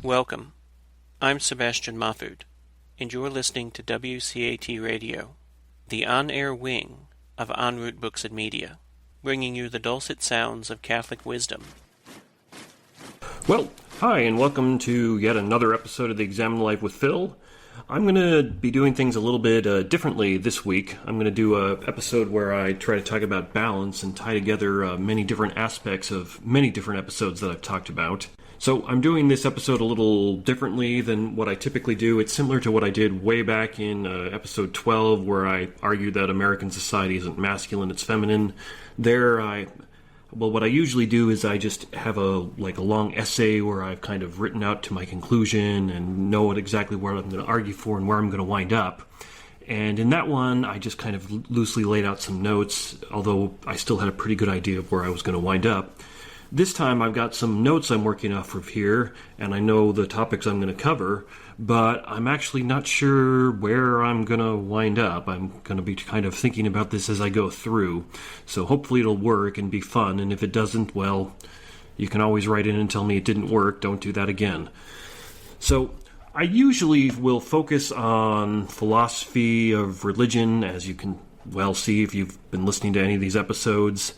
Welcome. I'm Sebastian Mahfood, and you're listening to WCAT Radio, the on-air wing of En Route Books and Media, bringing you the dulcet sounds of Catholic wisdom. Well, hi, and welcome to yet another episode of the Examine Life with Phil. I'm going to be doing things a little bit differently this week. I'm going to do an episode where I try to talk about balance and tie together many different aspects of many different episodes that I've talked about. So I'm doing this episode a little differently than what I typically do. It's similar to what I did way back in episode 12, where I argued that American society isn't masculine, it's feminine. What I usually do is I just have a long essay where I've kind of written out to my conclusion and know exactly what I'm going to argue for and where I'm going to wind up. And in that one, I just kind of loosely laid out some notes, although I still had a pretty good idea of where I was going to wind up. This time I've got some notes I'm working off of here, and I know the topics I'm going to cover, but I'm actually not sure where I'm going to wind up. I'm going to be kind of thinking about this as I go through, so hopefully it'll work and be fun, and if it doesn't, well, you can always write in and tell me it didn't work. Don't do that again. So I usually will focus on philosophy of religion, as you can well see if you've been listening to any of these episodes.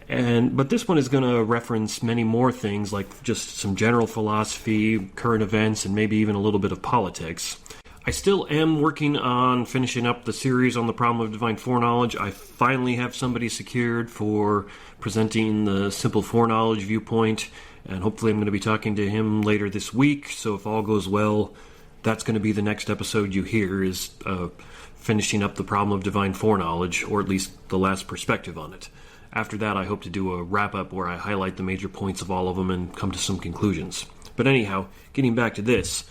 But this one is going to reference many more things, like just some general philosophy, current events, and maybe even a little bit of politics. I still am working on finishing up the series on the problem of divine foreknowledge. I finally have somebody secured for presenting the simple foreknowledge viewpoint, and hopefully I'm going to be talking to him later this week. So if all goes well, that's going to be the next episode you hear, is finishing up the problem of divine foreknowledge, or at least the last perspective on it. After that, I hope to do a wrap-up where I highlight the major points of all of them and come to some conclusions. But anyhow, getting back to this,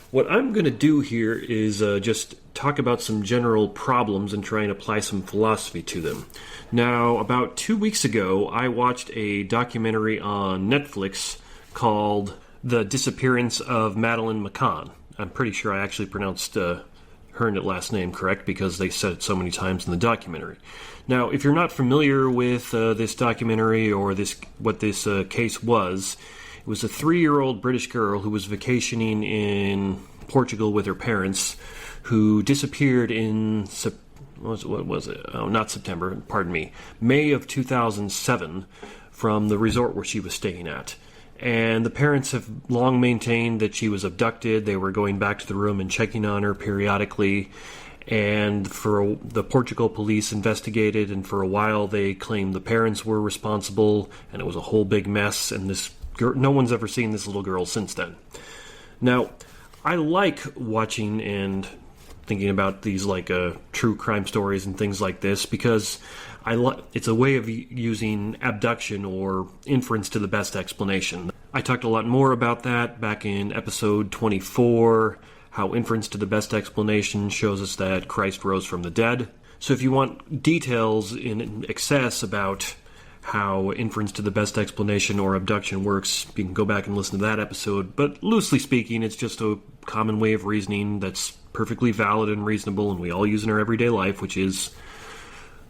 what I'm going to do here is just talk about some general problems and try and apply some philosophy to them. Now, about 2 weeks ago, I watched a documentary on Netflix called The Disappearance of Madeleine McCann. I'm pretty sure I actually pronounced her last name correct because they said it so many times in the documentary. Now, if you're not familiar with this documentary or what this case was, it was a 3-year-old British girl who was vacationing in Portugal with her parents, who disappeared in May of 2007 from the resort where she was staying at. And the parents have long maintained that she was abducted. They were going back to the room and checking on her periodically. And the Portugal police investigated, and for a while they claimed the parents were responsible, and it was a whole big mess, and no one's ever seen this little girl since then. Now, I like watching and thinking about these true crime stories and things like this because it's a way of using abduction or inference to the best explanation. I talked a lot more about that back in episode 24, how inference to the best explanation shows us that Christ rose from the dead. So if you want details in excess about how inference to the best explanation or abduction works, you can go back and listen to that episode. But loosely speaking, it's just a common way of reasoning that's perfectly valid and reasonable, and we all use in our everyday life, which is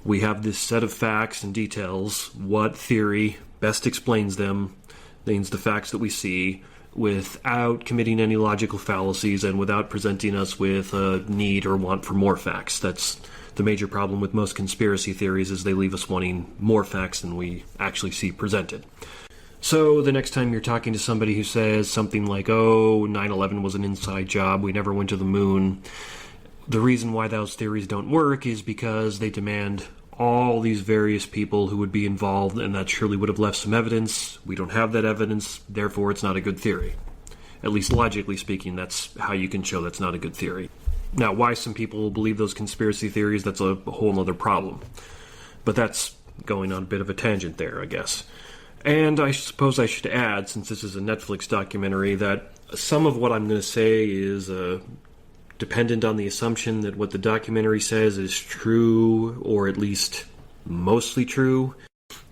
we have this set of facts and details. What theory best explains them, means the facts that we see, without committing any logical fallacies and without presenting us with a need or want for more facts. That's the major problem with most conspiracy theories, is they leave us wanting more facts than we actually see presented. So the next time you're talking to somebody who says something like, 9/11 was an inside job, we never went to the moon, the reason why those theories don't work is because they demand all these various people who would be involved, and that surely would have left some evidence. We don't have that evidence, therefore it's not a good theory. At least logically speaking, that's how you can show that's not a good theory. Now, why some people believe those conspiracy theories, that's a whole other problem. But that's going on a bit of a tangent there, I guess. And I suppose I should add, since this is a Netflix documentary, that some of what I'm going to say is dependent on the assumption that what the documentary says is true, or at least mostly true.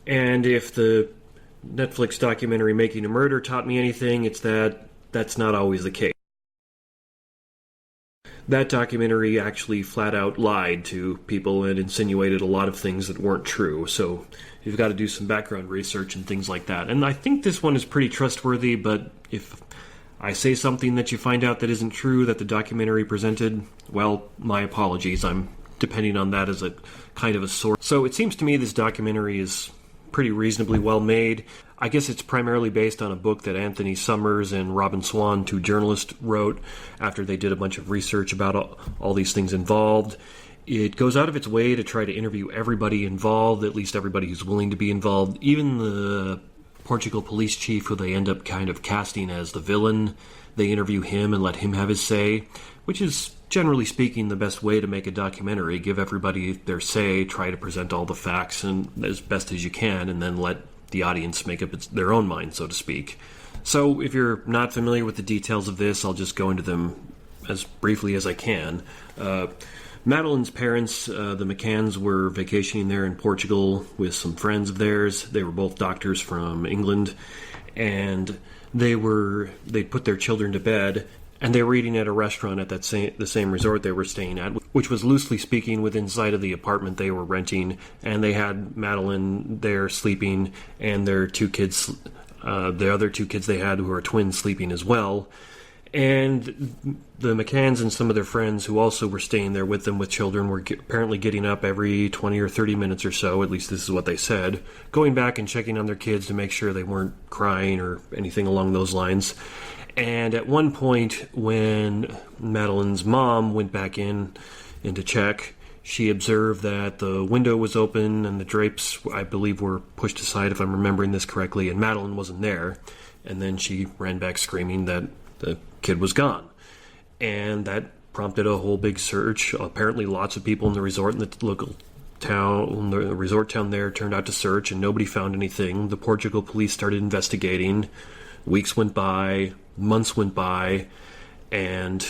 And if the Netflix documentary Making a Murder taught me anything, it's that that's not always the case. That documentary actually flat out lied to people and insinuated a lot of things that weren't true, so you've got to do some background research and things like that. And I think this one is pretty trustworthy, but if I say something that you find out that isn't true that the documentary presented, well, my apologies. I'm depending on that as a kind of a source. So it seems to me this documentary is pretty reasonably well made. I guess it's primarily based on a book that Anthony Summers and Robin Swan, two journalists, wrote after they did a bunch of research about all these things involved. It goes out of its way to try to interview everybody involved, at least everybody who's willing to be involved. Even the Portugal police chief, who they end up kind of casting as the villain, they interview him and let him have his say, which is, generally speaking, the best way to make a documentary. Give everybody their say, try to present all the facts and as best as you can, and then let the audience make up their own mind, so to speak. So if you're not familiar with the details of this, I'll just go into them as briefly as I can. Madeline's parents, the McCanns, were vacationing there in Portugal with some friends of theirs. They were both doctors from England, and they'd put their children to bed, and they were eating at a restaurant at the same resort they were staying at, which was loosely speaking within sight of the apartment they were renting. And they had Madeline there sleeping, and their two kids, the other two kids they had, who are twins, sleeping as well. And the McCanns and some of their friends who also were staying there with them with children were apparently getting up every 20 or 30 minutes or so, at least this is what they said, going back and checking on their kids to make sure they weren't crying or anything along those lines. And at one point, when Madeline's mom went back in to check, she observed that the window was open and the drapes, I believe, were pushed aside, if I'm remembering this correctly, and Madeline wasn't there. And then she ran back screaming that the kid was gone. And that prompted a whole big search. Apparently lots of people in the resort, in the local town, the resort town there, turned out to search, and nobody found anything. The Portugal police started investigating. Weeks went by, months went by, and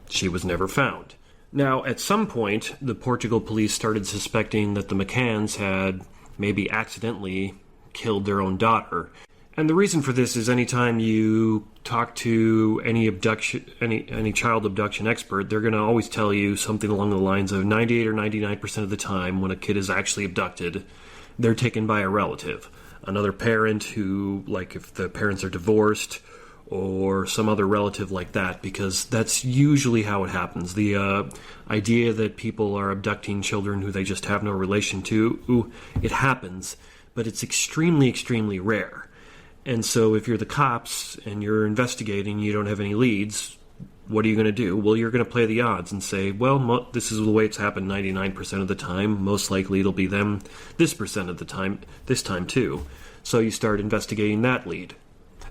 she was never found. Now, at some point, the Portugal police started suspecting that the McCanns had maybe accidentally killed their own daughter. And the reason for this is anytime you talk to any child abduction expert, they're going to always tell you something along the lines of 98 or 99% of the time when a kid is actually abducted, they're taken by a relative. Another parent who, like if the parents are divorced, or some other relative like that, because that's usually how it happens. The idea that people are abducting children who they just have no relation to, it happens, but it's extremely, extremely rare. And so if you're the cops and you're investigating, you don't have any leads, what are you going to do? Well, you're going to play the odds and say, well, this is the way it's happened 99% of the time. Most likely it'll be them this percent of the time, this time too. So you start investigating that lead.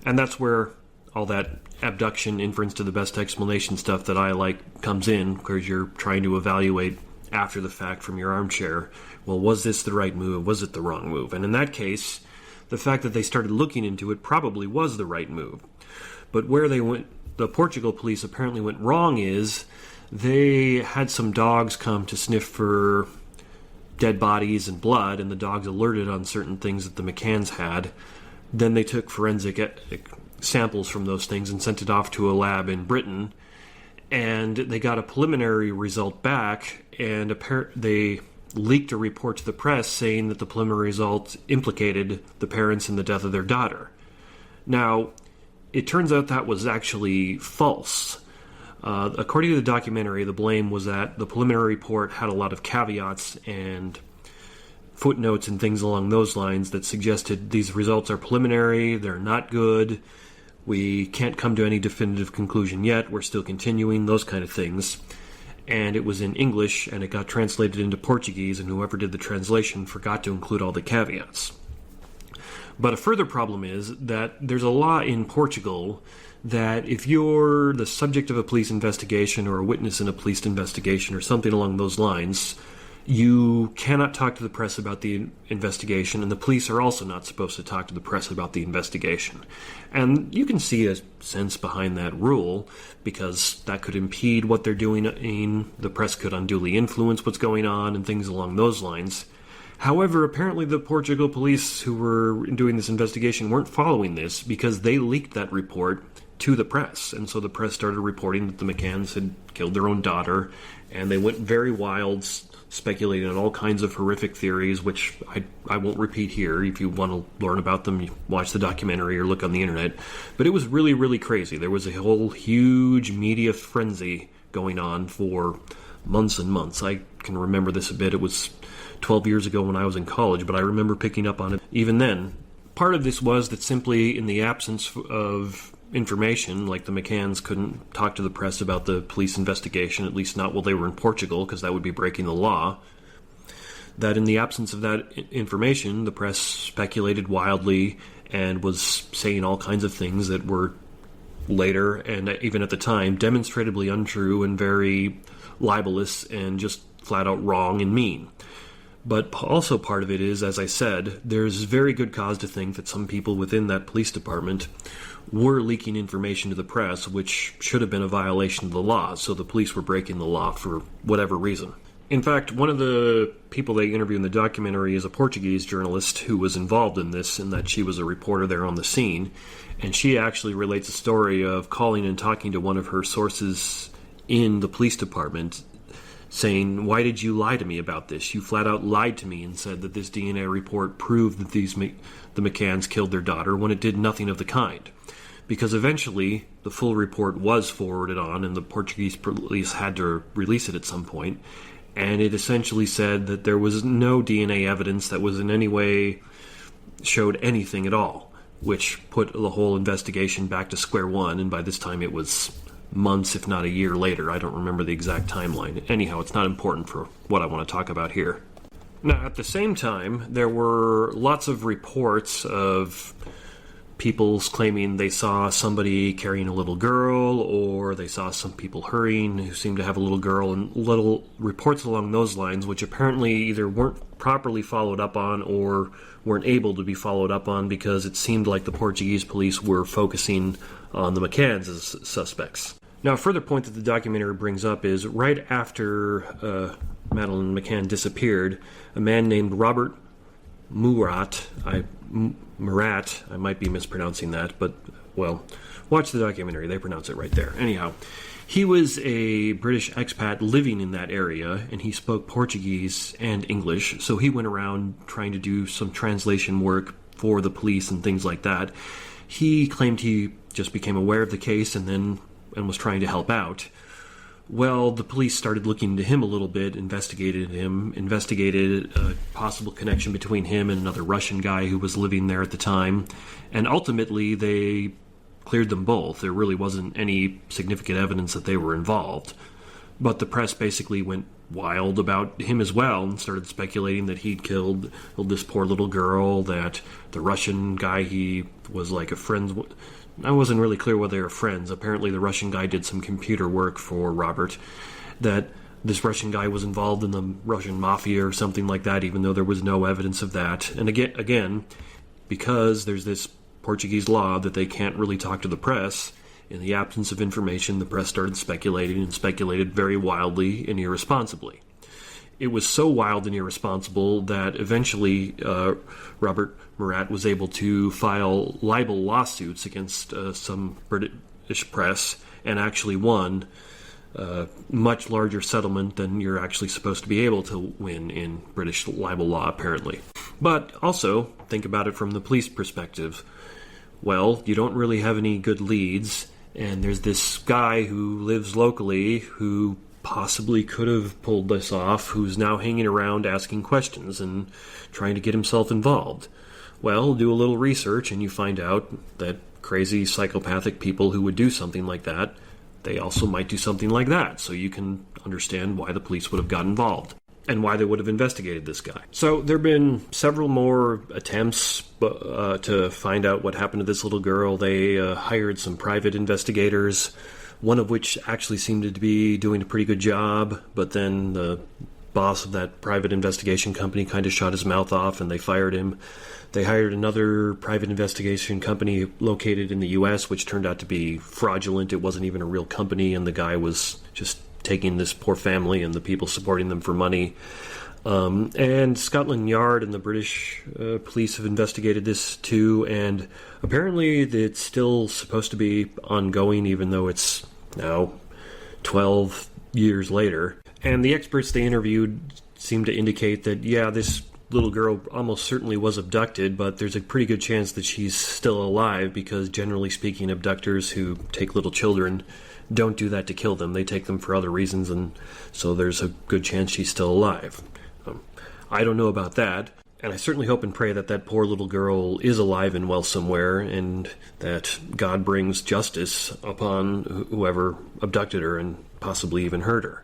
And that's where all that abduction, inference to the best explanation stuff that I like comes in, because you're trying to evaluate after the fact from your armchair, well, was this the right move? Was it the wrong move? And in that case, the fact that they started looking into it probably was the right move. But where the Portugal police apparently went wrong is they had some dogs come to sniff for dead bodies and blood, and the dogs alerted on certain things that the McCanns had. Then they took forensic samples from those things and sent it off to a lab in Britain, and they got a preliminary result back, and they leaked a report to the press saying that the preliminary result implicated the parents in the death of their daughter. Now, it turns out that was actually false. According to the documentary, the blame was that the preliminary report had a lot of caveats and footnotes and things along those lines that suggested these results are preliminary, they're not good, we can't come to any definitive conclusion yet, we're still continuing, those kind of things. And it was in English, and it got translated into Portuguese, and whoever did the translation forgot to include all the caveats. But a further problem is that there's a law in Portugal that if you're the subject of a police investigation or a witness in a police investigation or something along those lines, you cannot talk to the press about the investigation, and the police are also not supposed to talk to the press about the investigation. And you can see a sense behind that rule, because that could impede what they're doing. The press could unduly influence what's going on and things along those lines. However, apparently the Portugal police who were doing this investigation weren't following this, because they leaked that report to the press. And so the press started reporting that the McCanns had killed their own daughter, and they went very wild, speculating on all kinds of horrific theories, which I won't repeat here. If you want to learn about them, you watch the documentary or look on the internet. But it was really, really crazy. There was a whole huge media frenzy going on for months and months. I can remember this a bit. It was 12 years ago when I was in college, but I remember picking up on it even then. Part of this was that simply in the absence of information, like the McCanns couldn't talk to the press about the police investigation, at least not while they were in Portugal, because that would be breaking the law, that in the absence of that information, the press speculated wildly and was saying all kinds of things that were later, and even at the time, demonstrably untrue and very libelous and just flat out wrong and mean. But also part of it is, as I said, there's very good cause to think that some people within that police department were leaking information to the press, which should have been a violation of the law, so the police were breaking the law for whatever reason. In fact, one of the people they interview in the documentary is a Portuguese journalist who was involved in this, in that she was a reporter there on the scene, and she actually relates a story of calling and talking to one of her sources in the police department, saying, "Why did you lie to me about this? You flat out lied to me and said that this DNA report proved that the McCanns killed their daughter when it did nothing of the kind." Because eventually the full report was forwarded on and the Portuguese police had to release it at some point, and it essentially said that there was no DNA evidence that was in any way showed anything at all, which put the whole investigation back to square one, and by this time it was months, if not a year later. I don't remember the exact timeline. Anyhow, it's not important for what I want to talk about here. Now, at the same time, there were lots of reports of people claiming they saw somebody carrying a little girl, or they saw some people hurrying who seemed to have a little girl, and little reports along those lines, which apparently either weren't properly followed up on or weren't able to be followed up on because it seemed like the Portuguese police were focusing on the McCanns as suspects. Now, a further point that the documentary brings up is right after Madeleine McCann disappeared, a man named Robert Murat, I might be mispronouncing that, but, well, watch the documentary. They pronounce it right there. Anyhow, he was a British expat living in that area, and he spoke Portuguese and English, so he went around trying to do some translation work for the police and things like that. He claimed he just became aware of the case and was trying to help out. Well, the police started looking into him a little bit, investigated a possible connection between him and another Russian guy who was living there at the time, and ultimately they cleared them both. There really wasn't any significant evidence that they were involved. But the press basically went wild about him as well and started speculating that he'd killed this poor little girl, that the Russian guy he was like a friend. I wasn't really clear whether they were friends. Apparently the Russian guy did some computer work for Robert, that this Russian guy was involved in the Russian mafia or something like that, even though there was no evidence of that. And again, because there's this Portuguese law that they can't really talk to the press, in the absence of information, the press started speculating and speculated very wildly and irresponsibly. It was so wild and irresponsible that eventually Robert Murat was able to file libel lawsuits against some British press and actually won a much larger settlement than you're actually supposed to be able to win in British libel law, apparently. But also, think about it from the police perspective. Well, you don't really have any good leads, and there's this guy who lives locally who possibly could have pulled this off, who's now hanging around asking questions and trying to get himself involved. Well, do a little research and you find out that crazy psychopathic people who would do something like that, they also might do something like that. So you can understand why the police would have got involved and why they would have investigated this guy. So there have been several more attempts to find out what happened to this little girl. They hired some private investigators, one of which actually seemed to be doing a pretty good job, but then the boss of that private investigation company kind of shot his mouth off and they fired him. They hired another private investigation company located in the U.S., which turned out to be fraudulent. It wasn't even a real company, and the guy was just taking this poor family and the people supporting them for money. And Scotland Yard and the British police have investigated this too, and apparently it's still supposed to be ongoing, even though it's now 12 years later. And the experts they interviewed seemed to indicate that, yeah, this little girl almost certainly was abducted, but there's a pretty good chance that she's still alive because, generally speaking, abductors who take little children don't do that to kill them. They take them for other reasons, and so there's a good chance she's still alive. I don't know about that, and I certainly hope and pray that that poor little girl is alive and well somewhere, and that God brings justice upon whoever abducted her and possibly even hurt her.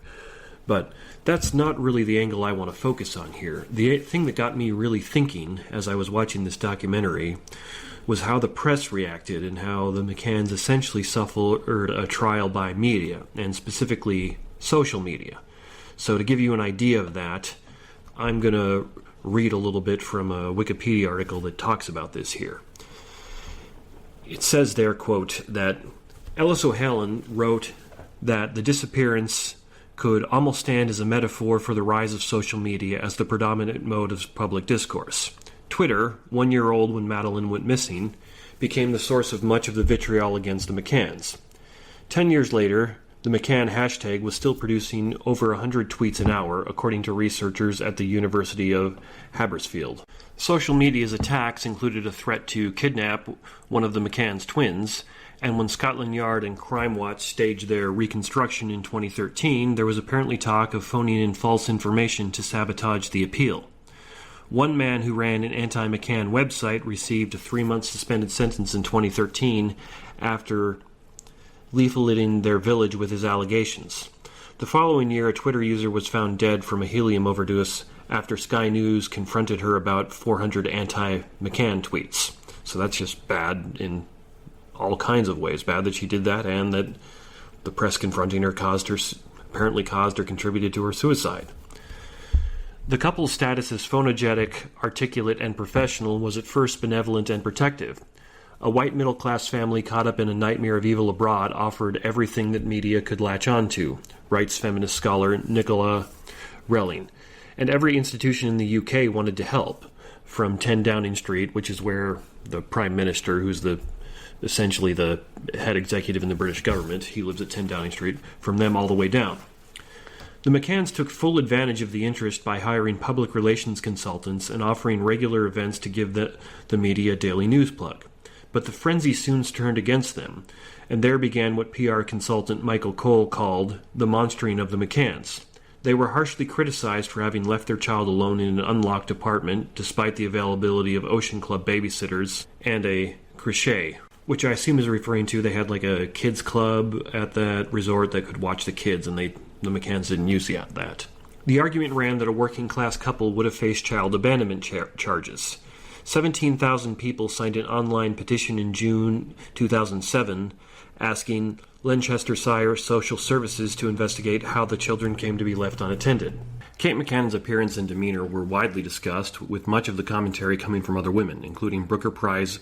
But that's not really the angle I want to focus on here. The thing that got me really thinking as I was watching this documentary was how the press reacted and how the McCanns essentially suffered a trial by media, and specifically social media. So to give you an idea of that, I'm going to read a little bit from a Wikipedia article that talks about this here. It says there, quote, that Ellis O'Halloran wrote that the disappearance could almost stand as a metaphor for the rise of social media as the predominant mode of public discourse. Twitter, 1 year old when Madeline went missing, became the source of much of the vitriol against the McCanns. 10 years later, the McCann hashtag was still producing over 100 tweets an hour, according to researchers at the University of Habersfield. Social media's attacks included a threat to kidnap one of the McCann's twins, and when Scotland Yard and Crime Watch staged their reconstruction in 2013, there was apparently talk of phoning in false information to sabotage the appeal. One man who ran an anti-McCann website received a 3-month suspended sentence in 2013 after leafleting their village with his allegations. The following year, a Twitter user was found dead from a helium overdose after Sky News confronted her about 400 anti-McCann tweets. So that's just bad in all kinds of ways. Bad that she did that, and that the press confronting her apparently caused or contributed to her suicide. The couple's status as phonegetic, articulate, and professional was at first benevolent and protective. A white middle-class family caught up in a nightmare of evil abroad offered everything that media could latch onto, writes feminist scholar Nicola Relling. And every institution in the UK wanted to help, from 10 Downing Street, which is where the Prime Minister, who's essentially the head executive in the British government, he lives at 10 Downing Street, from them all the way down. The McCanns took full advantage of the interest by hiring public relations consultants and offering regular events to give the media a daily news plug. But the frenzy soon turned against them, and there began what PR consultant Michael Cole called the monstering of the McCanns. They were harshly criticized for having left their child alone in an unlocked apartment, despite the availability of Ocean Club babysitters and a crèche, which I assume is referring to, they had like a kids club at that resort that could watch the kids, and the McCanns didn't use that. The argument ran that a working-class couple would have faced child abandonment charges. 17,000 people signed an online petition in June 2007 asking Leicestershire Social Services to investigate how the children came to be left unattended. Kate McCann's appearance and demeanor were widely discussed, with much of the commentary coming from other women, including Booker Prize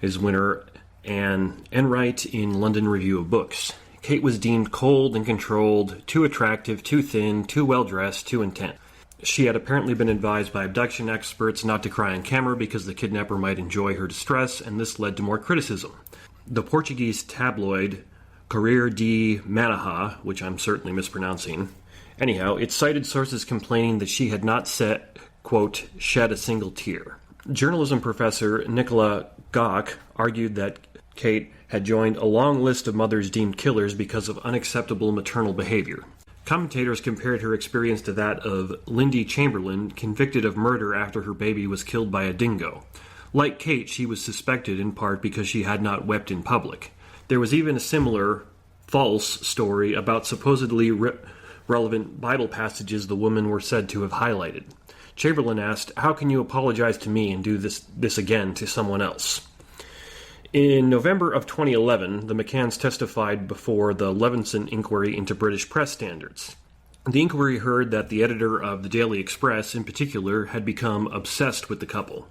winner Anne Enright in London Review of Books. Kate was deemed cold and controlled, too attractive, too thin, too well-dressed, too intense. She had apparently been advised by abduction experts not to cry on camera because the kidnapper might enjoy her distress, and this led to more criticism. The Portuguese tabloid Correio de Manaha, which I'm certainly mispronouncing, anyhow, it cited sources complaining that she had not quote, shed a single tear. Journalism professor Nicola Gauck argued that Kate had joined a long list of mothers deemed killers because of unacceptable maternal behavior. Commentators compared her experience to that of Lindy Chamberlain, convicted of murder after her baby was killed by a dingo. Like Kate, she was suspected in part because she had not wept in public. There was even a similar, false story about supposedly relevant Bible passages the women were said to have highlighted. Chamberlain asked, "How can you apologize to me and do this again to someone else?" In November of 2011, the McCanns testified before the Levinson inquiry into British press standards. The inquiry heard that the editor of the Daily Express, in particular, had become obsessed with the couple.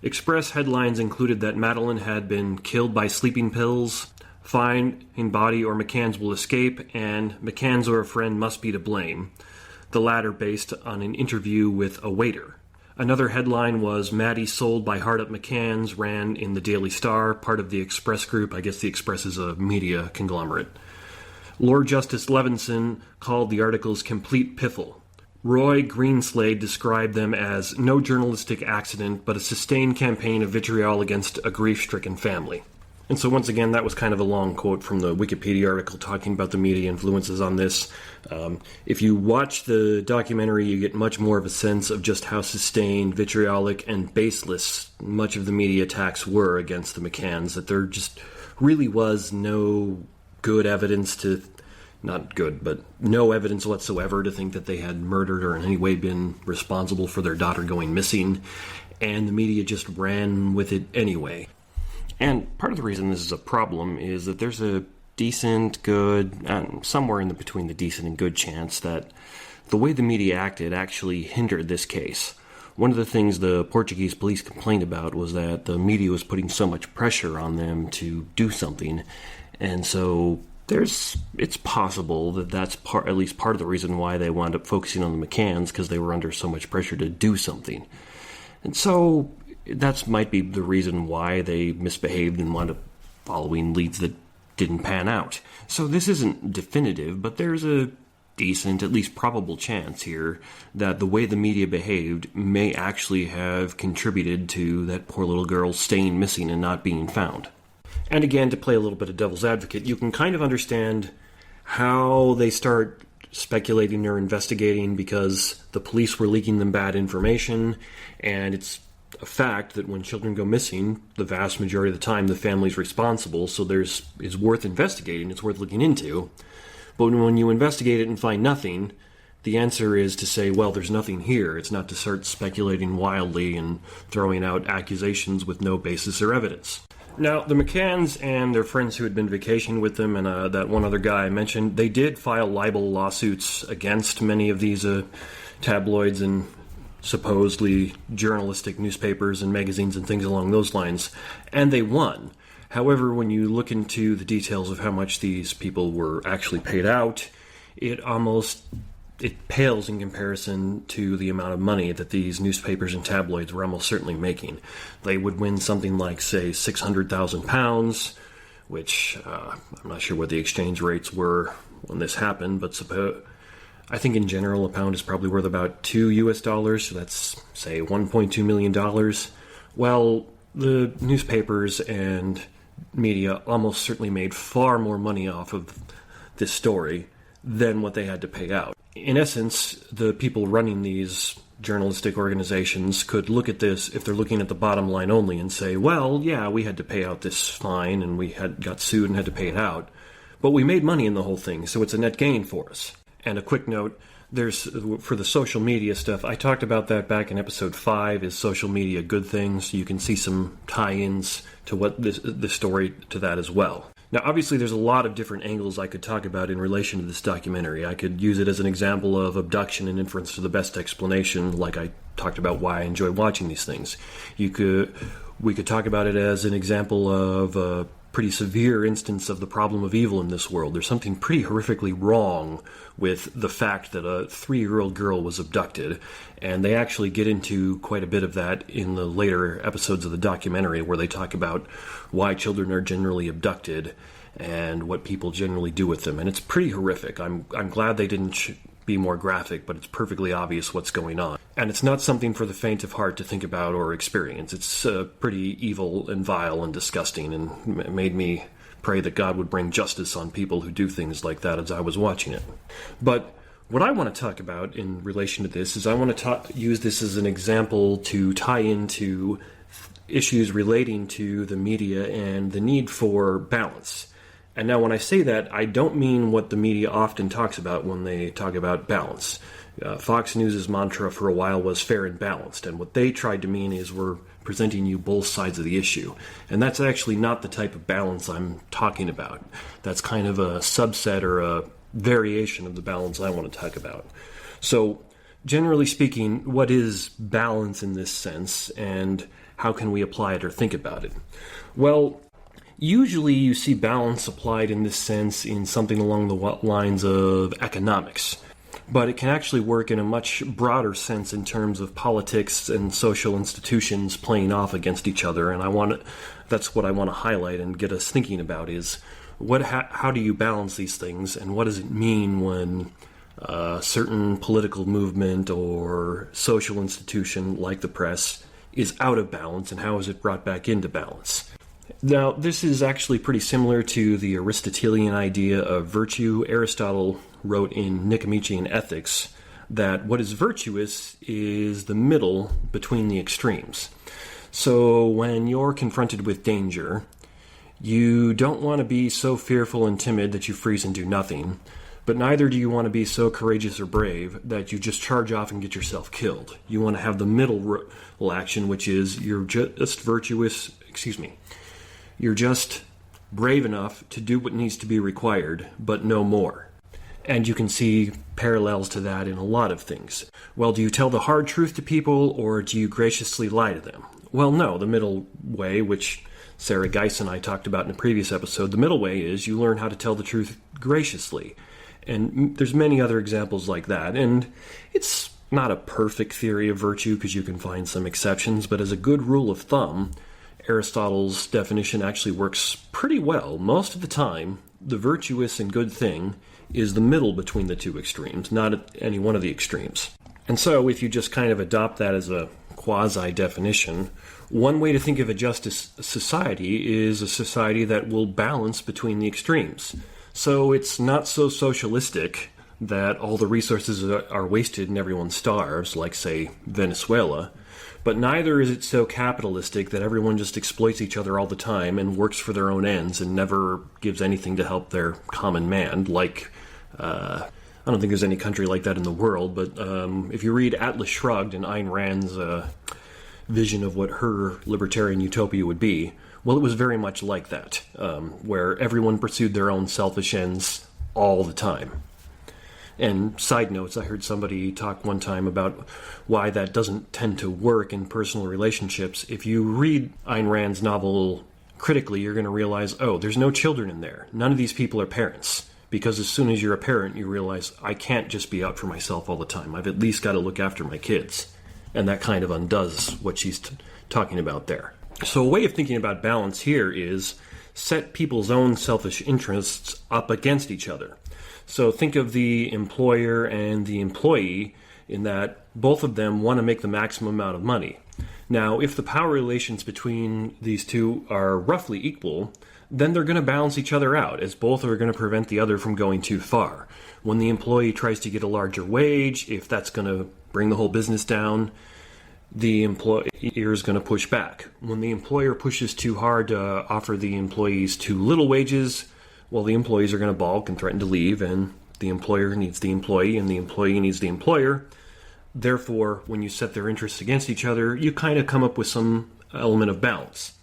Express headlines included that Madeline had been killed by sleeping pills, fine in body or McCanns will escape, and McCanns or a friend must be to blame, the latter based on an interview with a waiter. Another headline was Maddie sold by hard-up McCanns, ran in the Daily Star, part of the Express Group. I guess the Express is a media conglomerate. Lord Justice Levinson called the articles complete piffle. Roy Greenslade described them as no journalistic accident, but a sustained campaign of vitriol against a grief-stricken family. And so once again, that was kind of a long quote from the Wikipedia article talking about the media influences on this. If you watch the documentary, you get much more of a sense of just how sustained, vitriolic, and baseless much of the media attacks were against the McCanns, that there just really was no good evidence to, not good, but no evidence whatsoever to think that they had murdered or in any way been responsible for their daughter going missing, and the media just ran with it anyway. And part of the reason this is a problem is that there's a decent, good, somewhere in between the decent and good chance that the way the media acted actually hindered this case. One of the things the Portuguese police complained about was that the media was putting so much pressure on them to do something, and so it's possible that that's at least part of the reason why they wound up focusing on the McCanns, because they were under so much pressure to do something. And so that might be the reason why they misbehaved and wound up following leads that didn't pan out. So this isn't definitive, but there's a decent, at least probable chance here that the way the media behaved may actually have contributed to that poor little girl staying missing and not being found. And again, to play a little bit of devil's advocate, you can kind of understand how they start speculating or investigating because the police were leaking them bad information, and it's a fact that when children go missing, the vast majority of the time the family's responsible, so it's worth investigating, it's worth looking into. But when you investigate it and find nothing, the answer is to say, well, there's nothing here. It's not to start speculating wildly and throwing out accusations with no basis or evidence. Now, the McCanns and their friends who had been vacationing with them and that one other guy I mentioned, they did file libel lawsuits against many of these tabloids and supposedly journalistic newspapers and magazines and things along those lines, and they won. However, when you look into the details of how much these people were actually paid out, it pales in comparison to the amount of money that these newspapers and tabloids were almost certainly making. They would win something like, say, £600,000, which I'm not sure what the exchange rates were when this happened, but I think in general a pound is probably worth about $2, so that's, say, $1.2 million. Well, the newspapers and media almost certainly made far more money off of this story than what they had to pay out. In essence, the people running these journalistic organizations could look at this, if they're looking at the bottom line only, and say, well, yeah, we had to pay out this fine and we got sued and had to pay it out, but we made money in the whole thing, so it's a net gain for us. And a quick note, for the social media stuff, I talked about that back in episode 5, is social media good things? You can see some tie-ins to what this story to that as well. Now, obviously, there's a lot of different angles I could talk about in relation to this documentary. I could use it as an example of abduction and inference to the best explanation, like I talked about why I enjoy watching these things. We could talk about it as an example of a pretty severe instance of the problem of evil in this world. There's something pretty horrifically wrong with the fact that a 3-year-old girl was abducted, and they actually get into quite a bit of that in the later episodes of the documentary, where they talk about why children are generally abducted and what people generally do with them, and it's pretty horrific. I'm glad they didn't be more graphic, but it's perfectly obvious what's going on. And it's not something for the faint of heart to think about or experience. It's pretty evil and vile and disgusting, and made me pray that God would bring justice on people who do things like that as I was watching it. But what I want to talk about in relation to this is I want to use this as an example to tie into issues relating to the media and the need for balance. And now when I say that, I don't mean what the media often talks about when they talk about balance. Fox News' mantra for a while was fair and balanced, and what they tried to mean is we're presenting you both sides of the issue. And that's actually not the type of balance I'm talking about. That's kind of a subset or a variation of the balance I want to talk about. So, generally speaking, what is balance in this sense, and how can we apply it or think about it? Well, usually you see balance applied in this sense in something along the lines of economics. But it can actually work in a much broader sense in terms of politics and social institutions playing off against each other. And that's what I want to highlight and get us thinking about is how do you balance these things, and what does it mean when a certain political movement or social institution like the press is out of balance, and how is it brought back into balance? Now, this is actually pretty similar to the Aristotelian idea of virtue. Aristotle wrote in Nicomachean Ethics that what is virtuous is the middle between the extremes. So when you're confronted with danger, you don't want to be so fearful and timid that you freeze and do nothing, but neither do you want to be so courageous or brave that you just charge off and get yourself killed. You want to have the middle action, which is you're just you're just brave enough to do what needs to be required, but no more. And you can see parallels to that in a lot of things. Well, do you tell the hard truth to people, or do you graciously lie to them? Well, no, the middle way, which Sarah Geiss and I talked about in a previous episode, the middle way is you learn how to tell the truth graciously. And there's many other examples like that. And it's not a perfect theory of virtue, because you can find some exceptions, but as a good rule of thumb, Aristotle's definition actually works pretty well. Most of the time, the virtuous and good thing is the middle between the two extremes, not at any one of the extremes. And so if you just kind of adopt that as a quasi-definition, one way to think of a just society is a society that will balance between the extremes. So it's not so socialistic that all the resources are wasted and everyone starves, like, say, Venezuela, but neither is it so capitalistic that everyone just exploits each other all the time and works for their own ends and never gives anything to help their common man, like, I don't think there's any country like that in the world, but if you read Atlas Shrugged and Ayn Rand's vision of what her libertarian utopia would be, well, it was very much like that, where everyone pursued their own selfish ends all the time. And side notes, I heard somebody talk one time about why that doesn't tend to work in personal relationships. If you read Ayn Rand's novel critically, you're going to realize, oh, there's no children in there. None of these people are parents. Because as soon as you're a parent, you realize, I can't just be out for myself all the time. I've at least got to look after my kids. And that kind of undoes what she's talking about there. So a way of thinking about balance here is set people's own selfish interests up against each other. So think of the employer and the employee in that both of them want to make the maximum amount of money. Now, if the power relations between these two are roughly equal, then they're going to balance each other out, as both are going to prevent the other from going too far. When the employee tries to get a larger wage, if that's going to bring the whole business down, the employer is going to push back. When the employer pushes too hard to offer the employees too little wages, well, the employees are going to balk and threaten to leave, and the employer needs the employee, and the employee needs the employer. Therefore, when you set their interests against each other, you kind of come up with some element of balance.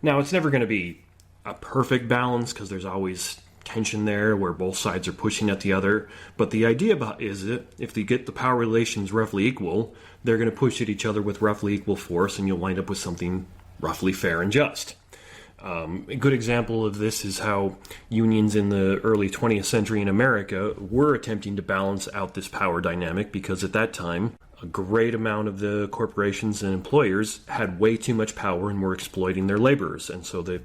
Now, it's never going to be a perfect balance, because there's always tension there where both sides are pushing at the other. But the idea is that if they get the power relations roughly equal, they're going to push at each other with roughly equal force, and you'll wind up with something roughly fair and just. A good example of this is how unions in the early 20th century in America were attempting to balance out this power dynamic, because at that time, a great amount of the corporations and employers had way too much power and were exploiting their laborers. And so they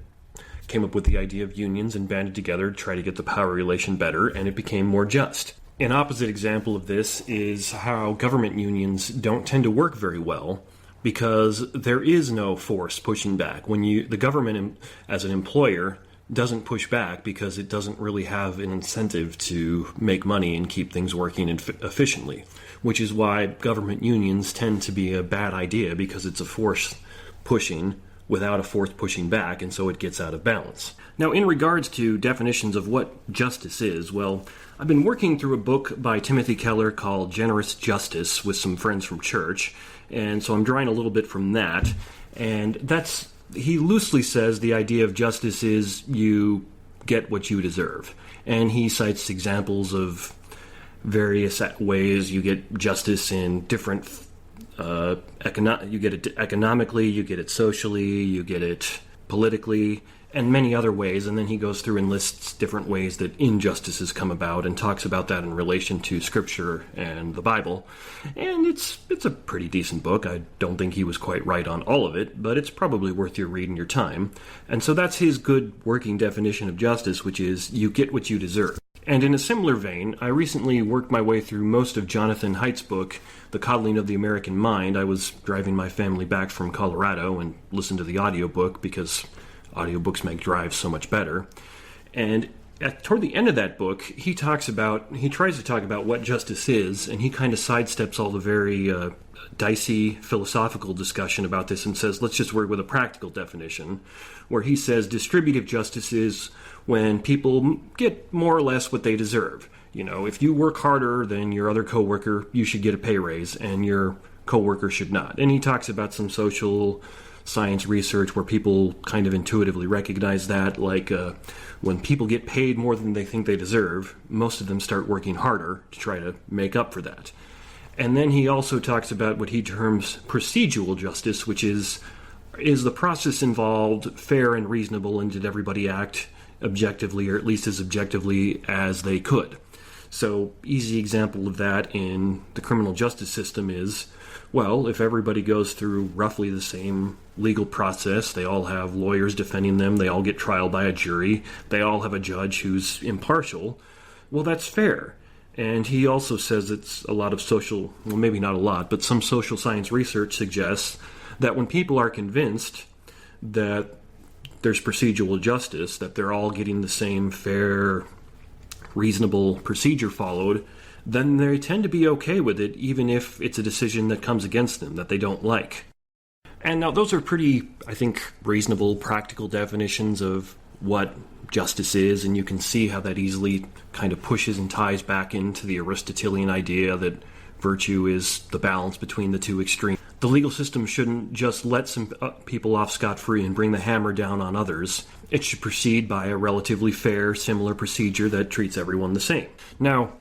came up with the idea of unions and banded together to try to get the power relation better, and it became more just. An opposite example of this is how government unions don't tend to work very well, because there is no force pushing back. When the government as an employer doesn't push back because it doesn't really have an incentive to make money and keep things working efficiently, which is why government unions tend to be a bad idea, because it's a force pushing without a force pushing back, and so it gets out of balance. Now, in regards to definitions of what justice is, well, I've been working through a book by Timothy Keller called Generous Justice with some friends from church, and so I'm drawing a little bit from that. And he loosely says the idea of justice is you get what you deserve. And he cites examples of various ways you get justice in different you get it economically, you get it socially, you get it politically, and many other ways. And then he goes through and lists different ways that injustices come about and talks about that in relation to Scripture and the Bible. And it's a pretty decent book. I don't think he was quite right on all of it, but it's probably worth your reading your time. And so that's his good working definition of justice, which is you get what you deserve. And in a similar vein, I recently worked my way through most of Jonathan Haidt's book, The Coddling of the American Mind. I was driving my family back from Colorado and listened to the audiobook because audiobooks make drives so much better. And toward the end of that book, he tries to talk about what justice is, and he kind of sidesteps all the very dicey philosophical discussion about this and says, let's just work with a practical definition, where he says distributive justice is when people get more or less what they deserve. You know, if you work harder than your other coworker, you should get a pay raise, and your coworker should not. And he talks about some social science research where people kind of intuitively recognize that, like when people get paid more than they think they deserve, most of them start working harder to try to make up for that. And then he also talks about what he terms procedural justice, which is the process involved fair and reasonable, and did everybody act objectively, or at least as objectively as they could. So, easy example of that in the criminal justice system is, well, if everybody goes through roughly the same legal process, they all have lawyers defending them, they all get trial by a jury, they all have a judge who's impartial, well, that's fair. And he also says it's a lot of social, well, maybe not a lot, but some social science research suggests that when people are convinced that there's procedural justice, that they're all getting the same fair, reasonable procedure followed, then they tend to be okay with it, even if it's a decision that comes against them, that they don't like. And now those are pretty, I think, reasonable, practical definitions of what justice is, and you can see how that easily kind of pushes and ties back into the Aristotelian idea that virtue is the balance between the two extremes. The legal system shouldn't just let some people off scot-free and bring the hammer down on others. It should proceed by a relatively fair, similar procedure that treats everyone the same. Now,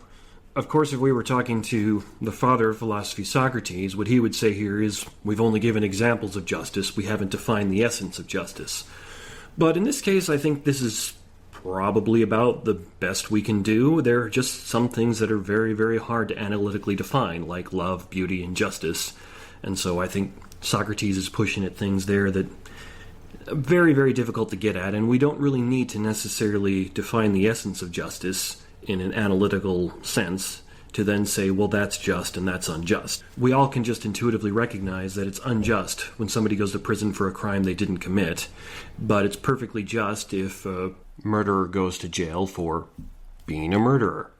of course, if we were talking to the father of philosophy, Socrates, what he would say here is, we've only given examples of justice, we haven't defined the essence of justice. But in this case, I think this is probably about the best we can do. There are just some things that are very, very hard to analytically define, like love, beauty, and justice. And so I think Socrates is pushing at things there that are very, very difficult to get at, and we don't really need to necessarily define the essence of justice in an analytical sense to then say, well, that's just and that's unjust. We all can just intuitively recognize that it's unjust when somebody goes to prison for a crime they didn't commit, but it's perfectly just if a murderer goes to jail for being a murderer.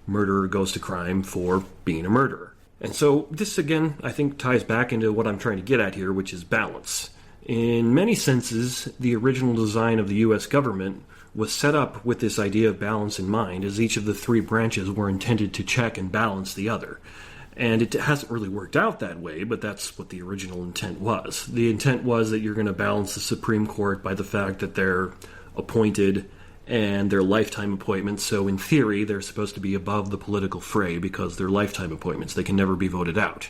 Murderer goes to crime for being a murderer. And so this, again, I think ties back into what I'm trying to get at here, which is balance. In many senses, the original design of the U.S. government was set up with this idea of balance in mind, as each of the three branches were intended to check and balance the other. And it hasn't really worked out that way, but that's what the original intent was. The intent was that you're going to balance the Supreme Court by the fact that they're appointed and they're lifetime appointments, so in theory they're supposed to be above the political fray because they're lifetime appointments. They can never be voted out.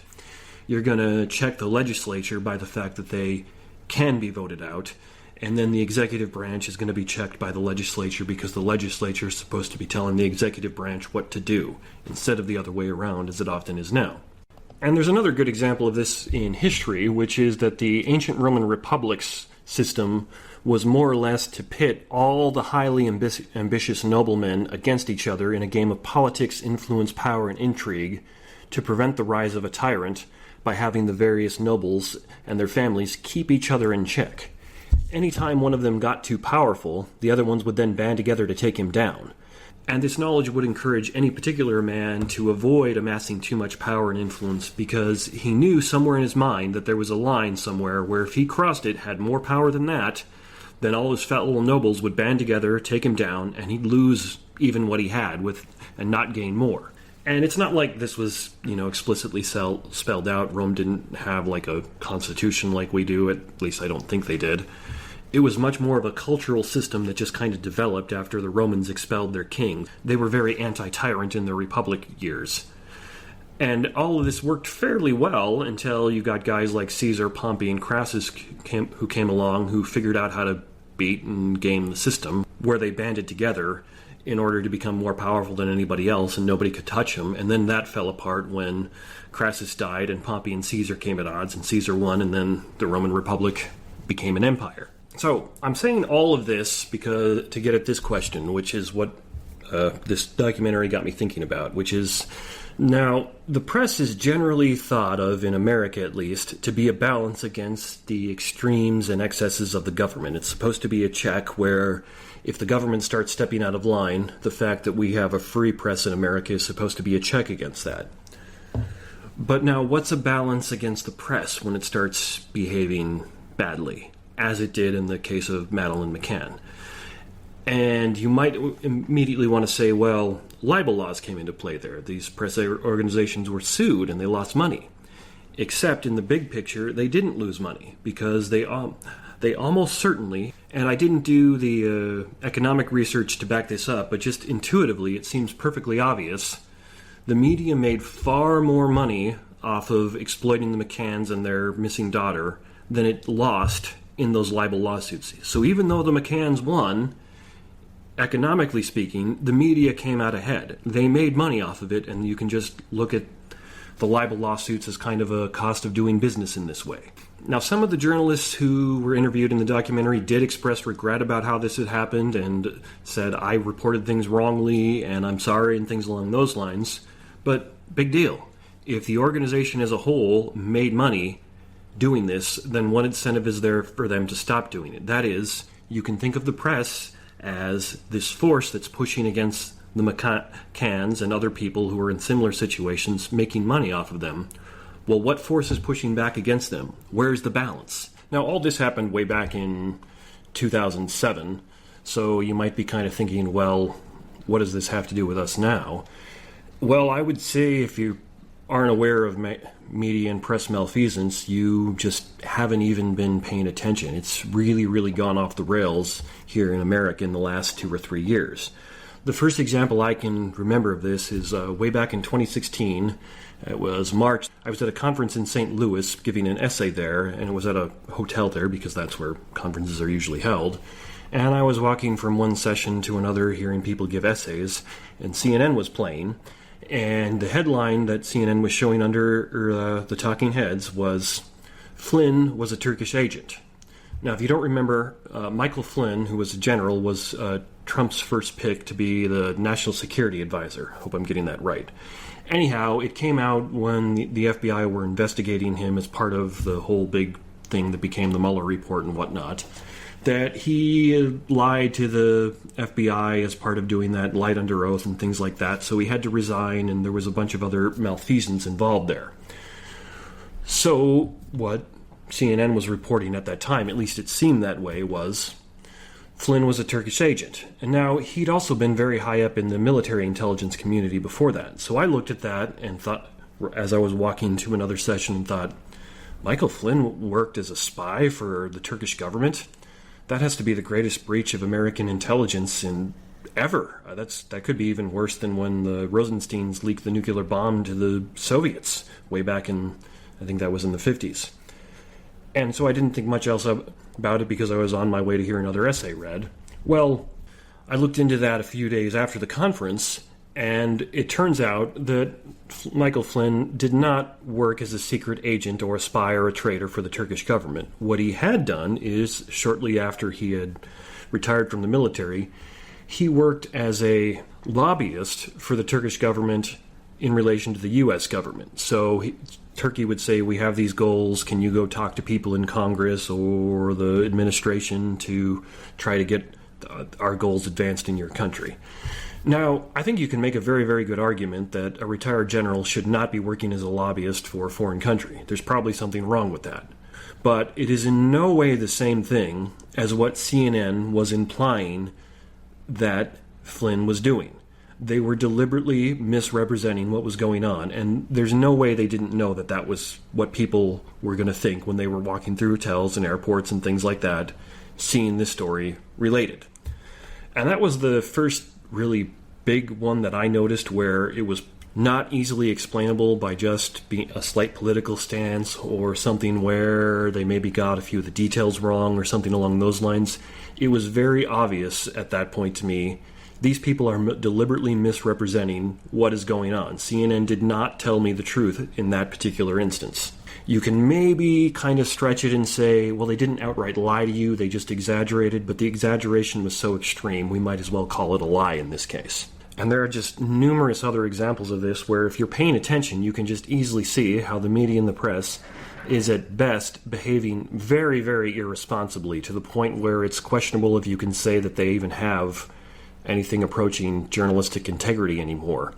You're going to check the legislature by the fact that they can be voted out, and then the executive branch is going to be checked by the legislature because the legislature is supposed to be telling the executive branch what to do, instead of the other way around as it often is now. And there's another good example of this in history, which is that the ancient Roman republic's system was more or less to pit all the highly ambitious noblemen against each other in a game of politics, influence, power, and intrigue to prevent the rise of a tyrant by having the various nobles and their families keep each other in check. Anytime one of them got too powerful, the other ones would then band together to take him down. And this knowledge would encourage any particular man to avoid amassing too much power and influence because he knew somewhere in his mind that there was a line somewhere where if he crossed it, had more power than that, then all his fellow nobles would band together, take him down, and he'd lose even what he had and not gain more. And it's not like this was, explicitly spelled out. Rome didn't have like a constitution like we do, at least I don't think they did. It was much more of a cultural system that just kind of developed after the Romans expelled their king. They were very anti-tyrant in their republic years. And all of this worked fairly well until you got guys like Caesar, Pompey, and Crassus who came along who figured out how to beat and game the system, where they banded together in order to become more powerful than anybody else, and nobody could touch them. And then that fell apart when Crassus died and Pompey and Caesar came at odds, and Caesar won, and then the Roman Republic became an empire. So I'm saying all of this because to get at this question, which is what this documentary got me thinking about, which is, now, the press is generally thought of, in America at least, to be a balance against the extremes and excesses of the government. It's supposed to be a check where, if the government starts stepping out of line, the fact that we have a free press in America is supposed to be a check against that. But now, what's a balance against the press when it starts behaving badly, as it did in the case of Madeleine McCann? And you might immediately want to say, well, libel laws came into play there. These press organizations were sued and they lost money. Except in the big picture, they didn't lose money because they almost certainly, and I didn't do the economic research to back this up, but just intuitively it seems perfectly obvious, the media made far more money off of exploiting the McCanns and their missing daughter than it lost in those libel lawsuits. So even though the McCanns won, economically speaking, the media came out ahead. They made money off of it, and you can just look at the libel lawsuits as kind of a cost of doing business in this way. Now, some of the journalists who were interviewed in the documentary did express regret about how this had happened and said, I reported things wrongly and I'm sorry, and things along those lines. But big deal. If the organization as a whole made money doing this, then what incentive is there for them to stop doing it? That is, you can think of the press as this force that's pushing against the McCanns and other people who are in similar situations, making money off of them. Well, what force is pushing back against them? Where's the balance? Now, all this happened way back in 2007, so you might be kind of thinking, well, what does this have to do with us now? Well, I would say if you aren't aware of media and press malfeasance, you just haven't even been paying attention. It's really, really gone off the rails here in America in the last 2 or 3 years. The first example I can remember of this is way back in 2016. It was March. I was at a conference in St. Louis giving an essay there, and it was at a hotel there because that's where conferences are usually held. And I was walking from one session to another hearing people give essays, and CNN was playing. And the headline that CNN was showing under the talking heads was, Flynn was a Turkish agent. Now, if you don't remember, Michael Flynn, who was a general, was Trump's first pick to be the National Security Advisor. Hope I'm getting that right. Anyhow, it came out when the FBI were investigating him as part of the whole big thing that became the Mueller report and whatnot, that he lied to the FBI as part of doing that, lied under oath and things like that, so he had to resign, and there was a bunch of other malfeasance involved there. So what CNN was reporting at that time, at least it seemed that way, was Flynn was a Turkish agent. And now, he'd also been very high up in the military intelligence community before that. So I looked at that and thought, as I was walking to another session, and thought, Michael Flynn worked as a spy for the Turkish government? That has to be the greatest breach of American intelligence in ever. That could be even worse than when the Rosensteins leaked the nuclear bomb to the Soviets way back in, I think that was in the 50s. And so I didn't think much else about it because I was on my way to hear another essay read. Well, I looked into that a few days after the conference, and it turns out that Michael Flynn did not work as a secret agent or a spy or a traitor for the Turkish government. What he had done is, shortly after he had retired from the military, he worked as a lobbyist for the Turkish government in relation to the U.S. government. So Turkey would say, we have these goals, can you go talk to people in Congress or the administration to try to get our goals advanced in your country? Now, I think you can make a very, very good argument that a retired general should not be working as a lobbyist for a foreign country. There's probably something wrong with that. But it is in no way the same thing as what CNN was implying that Flynn was doing. They were deliberately misrepresenting what was going on, and there's no way they didn't know that that was what people were going to think when they were walking through hotels and airports and things like that, seeing this story related. And that was the first really big one that I noticed where it was not easily explainable by just being a slight political stance or something where they maybe got a few of the details wrong or something along those lines. It was very obvious at that point to me, these people are deliberately misrepresenting what is going on. CNN did not tell me the truth in that particular instance. You can maybe kind of stretch it and say, well, they didn't outright lie to you, they just exaggerated, but the exaggeration was so extreme, we might as well call it a lie in this case. And there are just numerous other examples of this where if you're paying attention, you can just easily see how the media and the press is at best behaving very, very irresponsibly, to the point where it's questionable if you can say that they even have anything approaching journalistic integrity anymore.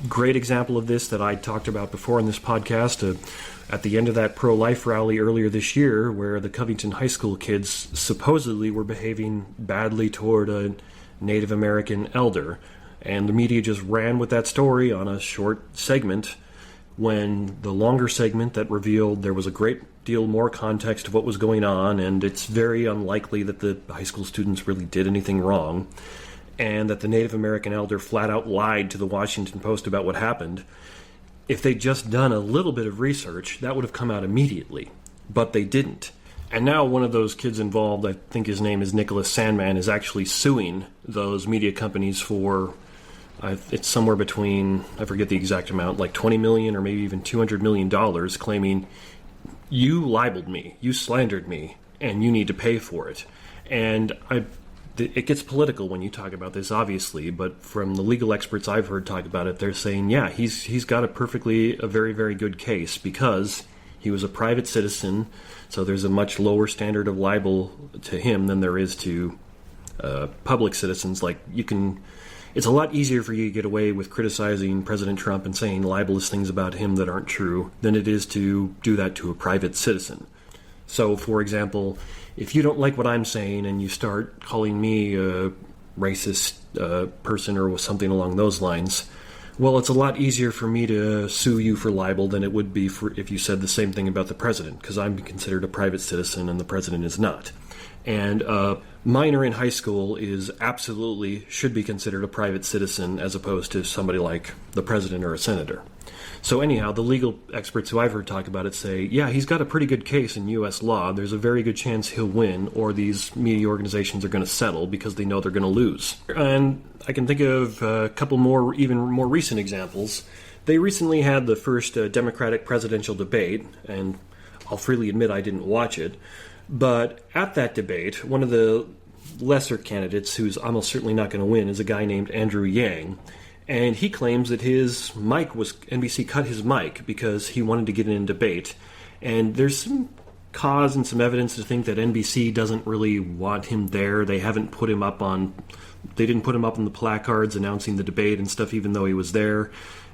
Great example of this that I talked about before in this podcast, at the end of that pro-life rally earlier this year, where the Covington High School kids supposedly were behaving badly toward a Native American elder, and the media just ran with that story on a short segment, when the longer segment that revealed there was a great deal more context of what was going on, and it's very unlikely that the high school students really did anything wrong, and that the Native American elder flat out lied to the Washington Post about what happened. If they'd just done a little bit of research, that would have come out immediately. But they didn't. And now one of those kids involved, I think his name is Nicholas Sandman, is actually suing those media companies for, it's somewhere between, I forget the exact amount, like $20 million or maybe even $200 million, claiming, you libeled me, you slandered me, and you need to pay for it. And it gets political when you talk about this, obviously, but from the legal experts I've heard talk about it, they're saying, yeah, he's got a very, very good case, because he was a private citizen, so there's a much lower standard of libel to him than there is to public citizens. Like, it's a lot easier for you to get away with criticizing President Trump and saying libelous things about him that aren't true than it is to do that to a private citizen. So, for example, if you don't like what I'm saying and you start calling me a racist person or something along those lines, well, it's a lot easier for me to sue you for libel than it would be if you said the same thing about the president, because I'm considered a private citizen and the president is not. And a minor in high school should be considered a private citizen as opposed to somebody like the president or a senator. So anyhow, the legal experts who I've heard talk about it say, yeah, he's got a pretty good case in U.S. law. There's a very good chance he'll win, or these media organizations are going to settle because they know they're going to lose. And I can think of a couple more, even more recent examples. They recently had the first Democratic presidential debate, and I'll freely admit I didn't watch it. But at that debate, one of the lesser candidates, who's almost certainly not going to win, is a guy named Andrew Yang. And he claims that NBC cut his mic because he wanted to get in a debate. And there's some cause and some evidence to think that NBC doesn't really want him there. They didn't put him up on the placards announcing the debate and stuff, even though he was there.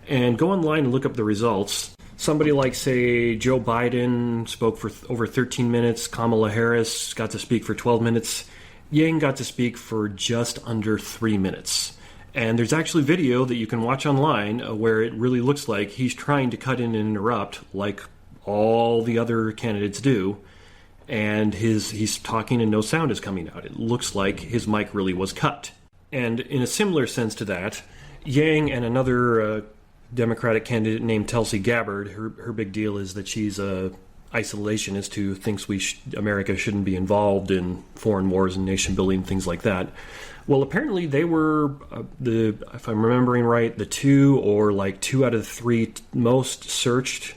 And go online and look up the results. Somebody like, say, Joe Biden spoke for over 13 minutes. Kamala Harris got to speak for 12 minutes. Yang got to speak for just under 3 minutes. And there's actually video that you can watch online where it really looks like he's trying to cut in and interrupt like all the other candidates do. And he's talking and no sound is coming out. It looks like his mic really was cut. And in a similar sense to that, Yang and another Democratic candidate named Tulsi Gabbard, her big deal is that she's a isolationist who thinks America shouldn't be involved in foreign wars and nation building, things like that. Well, apparently they were, if I'm remembering right, the two out of the three most searched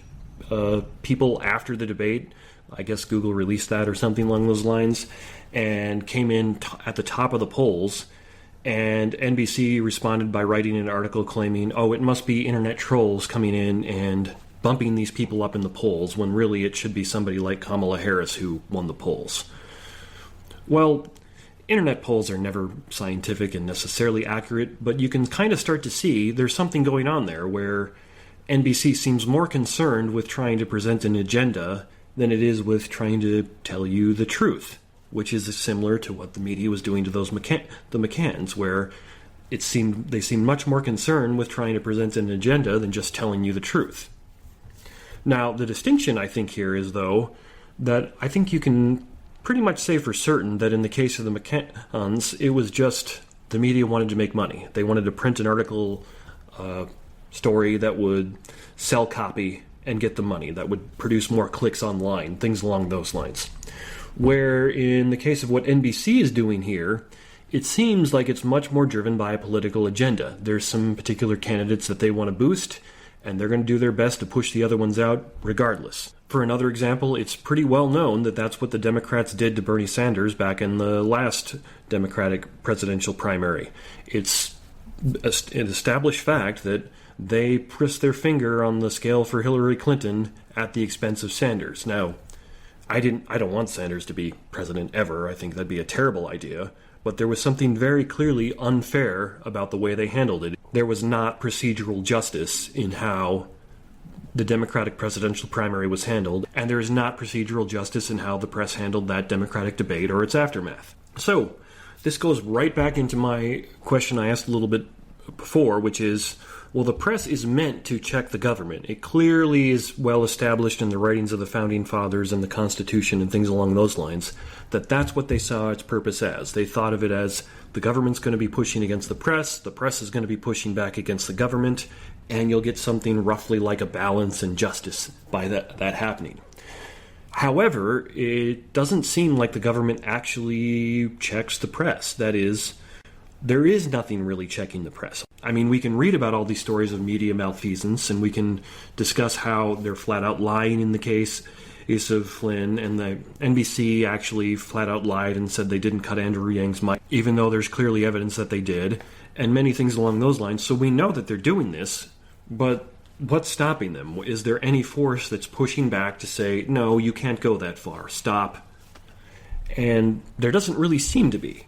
people after the debate. I guess Google released that or something along those lines, and came in at the top of the polls. And NBC responded by writing an article claiming, it must be internet trolls coming in and bumping these people up in the polls, when really it should be somebody like Kamala Harris who won the polls. Well, internet polls are never scientific and necessarily accurate, but you can kind of start to see there's something going on there where NBC seems more concerned with trying to present an agenda than it is with trying to tell you the truth, which is similar to what the media was doing to the McCanns, where they seemed much more concerned with trying to present an agenda than just telling you the truth. Now, the distinction I think here is, though, that I think you can pretty much say for certain that in the case of the McCanns, it was just the media wanted to make money. They wanted to print an article story that would sell copy and get the money, that would produce more clicks online, things along those lines. Where in the case of what NBC is doing here, it seems like it's much more driven by a political agenda. There's some particular candidates that they want to boost, and they're going to do their best to push the other ones out regardless. For another example, it's pretty well known that that's what the Democrats did to Bernie Sanders back in the last Democratic presidential primary. It's an established fact that they pressed their finger on the scale for Hillary Clinton at the expense of Sanders. Now, I don't want Sanders to be president ever. I think that'd be a terrible idea. But there was something very clearly unfair about the way they handled it. There was not procedural justice in how the Democratic presidential primary was handled, and there is not procedural justice in how the press handled that Democratic debate or its aftermath. So, this goes right back into my question I asked a little bit before, which is, well, the press is meant to check the government. It clearly is well established in the writings of the Founding Fathers and the Constitution and things along those lines that that's what they saw its purpose as. They thought of it as the government's going to be pushing against the press is going to be pushing back against the government, and you'll get something roughly like a balance and justice by that happening. However, it doesn't seem like the government actually checks the press. That is, there is nothing really checking the press. I mean, we can read about all these stories of media malfeasance, and we can discuss how they're flat out lying in the case of Flynn, and the NBC actually flat out lied and said they didn't cut Andrew Yang's mic, even though there's clearly evidence that they did, and many things along those lines. So we know that they're doing this, but what's stopping them? Is there any force that's pushing back to say, no, you can't go that far, stop? And there doesn't really seem to be.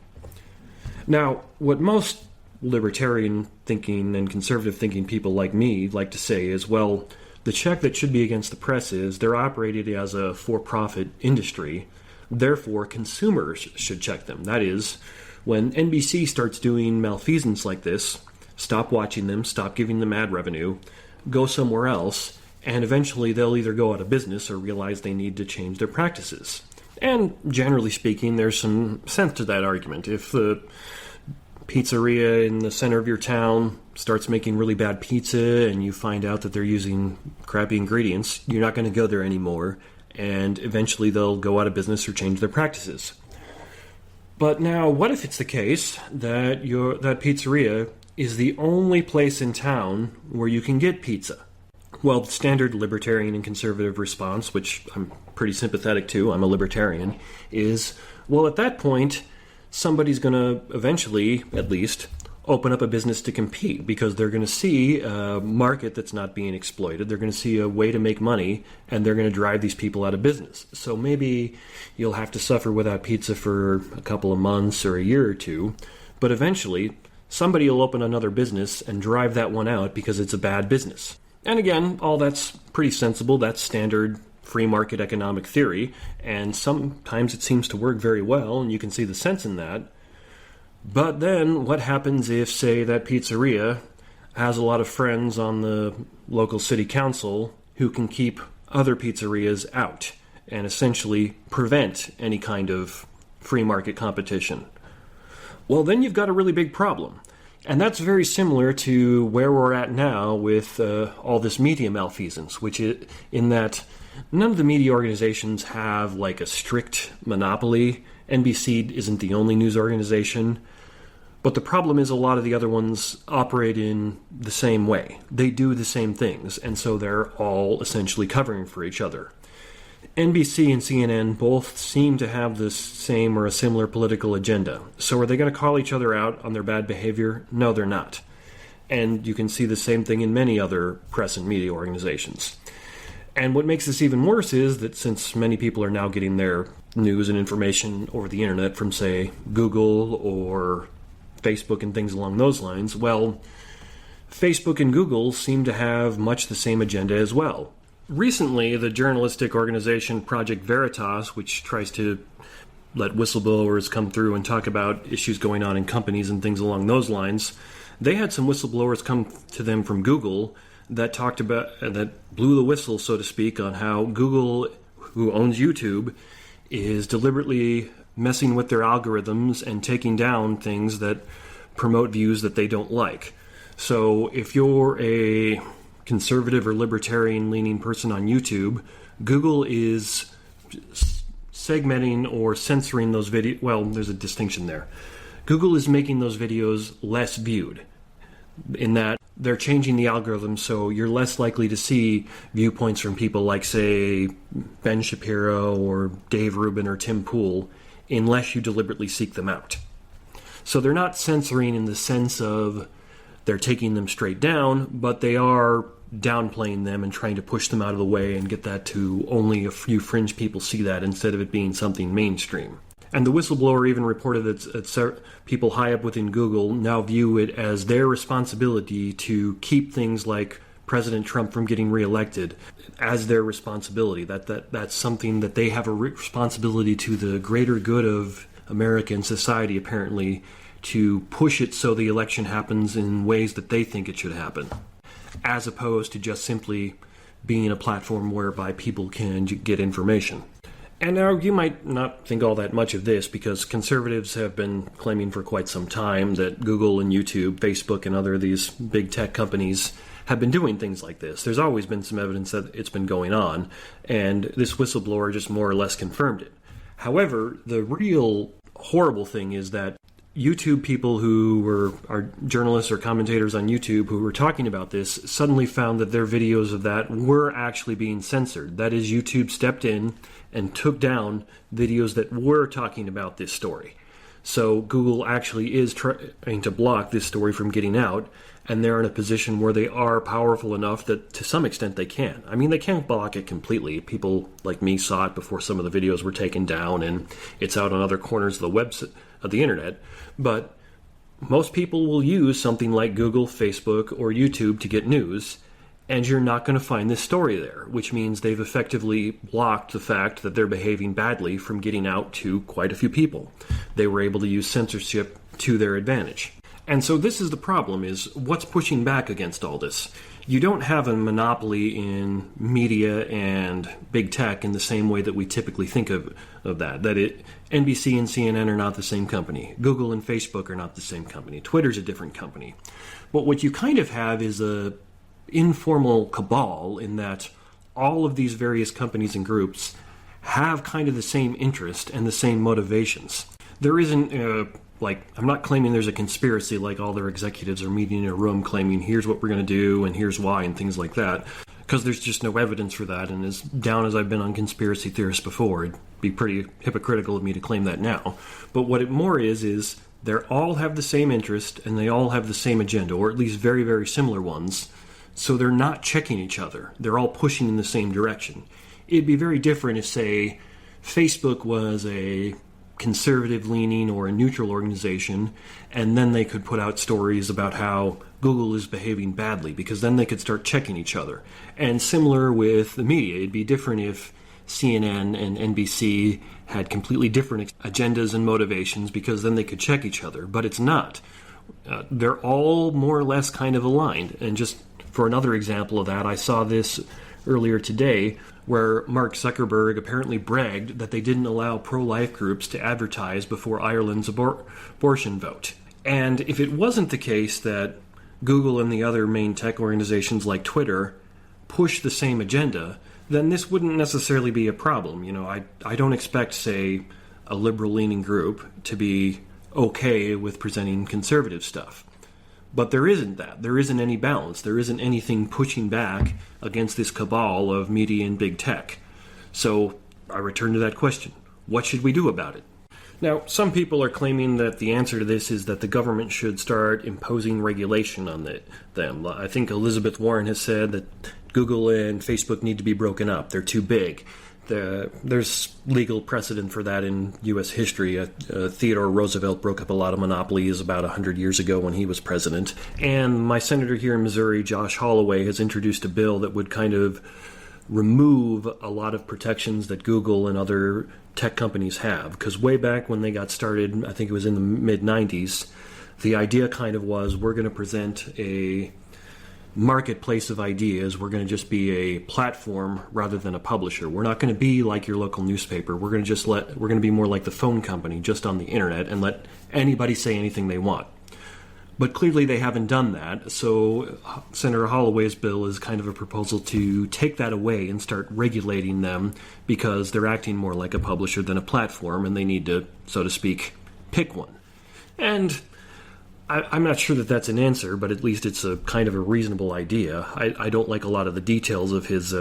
Now, what most libertarian thinking and conservative thinking people like me like to say is, well, the check that should be against the press is they're operated as a for-profit industry, therefore consumers should check them. That is, when NBC starts doing malfeasance like this, stop watching them, stop giving them ad revenue, go somewhere else, and eventually they'll either go out of business or realize they need to change their practices. And generally speaking, there's some sense to that argument. If the pizzeria in the center of your town starts making really bad pizza and you find out that they're using crappy ingredients, you're not going to go there anymore, and eventually they'll go out of business or change their practices. But now, what if it's the case that that pizzeria is the only place in town where you can get pizza? Well, the standard libertarian and conservative response, which I'm pretty sympathetic to, I'm a libertarian, is, well, at that point, somebody's going to eventually, at least, open up a business to compete because they're going to see a market that's not being exploited. They're going to see a way to make money, and they're going to drive these people out of business. So maybe you'll have to suffer without pizza for a couple of months or a year or two, but eventually somebody will open another business and drive that one out because it's a bad business. And again, all that's pretty sensible. That's standard free market economic theory, and sometimes it seems to work very well, and you can see the sense in that. But then what happens if, say, that pizzeria has a lot of friends on the local city council who can keep other pizzerias out and essentially prevent any kind of free market competition? Well, then you've got a really big problem. And that's very similar to where we're at now with all this media malfeasance, which is in that none of the media organizations have like a strict monopoly. NBC isn't the only news organization. But the problem is a lot of the other ones operate in the same way. They do the same things, and so they're all essentially covering for each other. NBC and CNN both seem to have the same or a similar political agenda. So are they going to call each other out on their bad behavior? No, they're not. And you can see the same thing in many other press and media organizations. And what makes this even worse is that since many people are now getting their news and information over the internet from, say, Google or Facebook and things along those lines, well, Facebook and Google seem to have much the same agenda as well. Recently, the journalistic organization Project Veritas, which tries to let whistleblowers come through and talk about issues going on in companies and things along those lines, they had some whistleblowers come to them from Google that talked about, that blew the whistle, so to speak, on how Google, who owns YouTube, is deliberately messing with their algorithms and taking down things that promote views that they don't like. So if you're a conservative or libertarian-leaning person on YouTube, Google is segmenting or censoring those videos. Well, there's a distinction there. Google is making those videos less viewed in that they're changing the algorithm so you're less likely to see viewpoints from people like, say, Ben Shapiro or Dave Rubin or Tim Pool unless you deliberately seek them out. So they're not censoring in the sense of they're taking them straight down, but they are downplaying them and trying to push them out of the way and get that to only a few fringe people see that instead of it being something mainstream. And the whistleblower even reported that people high up within Google now view it as their responsibility to keep things like President Trump from getting reelected as their responsibility. That's something that they have a responsibility to the greater good of American society, apparently, to push it so the election happens in ways that they think it should happen, as opposed to just simply being a platform whereby people can get information. And now you might not think all that much of this because conservatives have been claiming for quite some time that Google and YouTube, Facebook, and other of these big tech companies have been doing things like this. There's always been some evidence that it's been going on, and this whistleblower just more or less confirmed it. However, the real horrible thing is that YouTube people who are journalists or commentators on YouTube who were talking about this suddenly found that their videos of that were actually being censored. That is, YouTube stepped in and took down videos that were talking about this story. So Google actually is trying to block this story from getting out, and they're in a position where they are powerful enough that to some extent they can. I mean, they can't block it completely. People like me saw it before some of the videos were taken down, and it's out on other corners of the internet. But most people will use something like Google, Facebook, or YouTube to get news, and you're not going to find this story there, which means they've effectively blocked the fact that they're behaving badly from getting out to quite a few people. They were able to use censorship to their advantage. And so this is the problem, is what's pushing back against all this? You don't have a monopoly in media and big tech in the same way that we typically think of that. NBC and CNN are not the same company. Google and Facebook are not the same company. Twitter's a different company. But what you kind of have is a informal cabal in that all of these various companies and groups have kind of the same interest and the same motivations. There isn't I'm not claiming there's a conspiracy like all their executives are meeting in a room claiming here's what we're going to do and here's why and things like that, because there's just no evidence for that. And as down as I've been on conspiracy theorists before, it'd be pretty hypocritical of me to claim that now. But what it more is they all have the same interest and they all have the same agenda, or at least very, very similar ones. So they're not checking each other. They're all pushing in the same direction. It'd be very different if, say, Facebook was a conservative-leaning or a neutral organization, and then they could put out stories about how Google is behaving badly, because then they could start checking each other. And similar with the media, it'd be different if CNN and NBC had completely different agendas and motivations, because then they could check each other. But it's not. They're all more or less kind of aligned. And just for another example of that, I saw this earlier today, where Mark Zuckerberg apparently bragged that they didn't allow pro-life groups to advertise before Ireland's abortion vote. And if it wasn't the case that Google and the other main tech organizations like Twitter push the same agenda, then this wouldn't necessarily be a problem. I don't expect, say, a liberal-leaning group to be okay with presenting conservative stuff. But there isn't that. There isn't any balance. There isn't anything pushing back against this cabal of media and big tech. So I return to that question. What should we do about it? Now, some people are claiming that the answer to this is that the government should start imposing regulation on them. I think Elizabeth Warren has said that Google and Facebook need to be broken up. They're too big. There's legal precedent for that in U.S. history. Theodore Roosevelt broke up a lot of monopolies about 100 years ago when he was president. And my senator here in Missouri, Josh Holloway, has introduced a bill that would kind of remove a lot of protections that Google and other tech companies have. Because way back when they got started, I think it was in the mid-90s, the idea kind of was we're going to present a marketplace of ideas. We're going to just be a platform rather than a publisher. We're not going to be like your local newspaper. We're going to be more like the phone company, just on the internet, and let anybody say anything they want. But clearly they haven't done that. So Senator Holloway's bill is kind of a proposal to take that away and start regulating them, because they're acting more like a publisher than a platform, and they need to, so to speak, pick one. And I'm not sure that that's an answer, but at least it's a kind of a reasonable idea. I don't like a lot of the details of his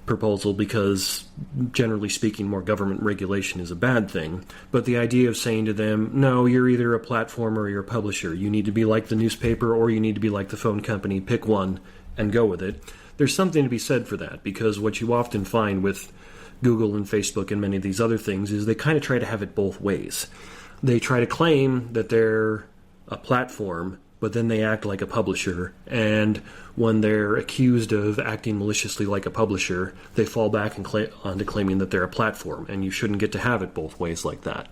proposal because, generally speaking, more government regulation is a bad thing. But the idea of saying to them, no, you're either a platform or you're a publisher. You need to be like the newspaper or you need to be like the phone company. Pick one and go with it. There's something to be said for that, because what you often find with Google and Facebook and many of these other things is they kind of try to have it both ways. They try to claim that they're a platform, but then they act like a publisher, and when they're accused of acting maliciously like a publisher, they fall back and onto claiming that they're a platform, and you shouldn't get to have it both ways like that.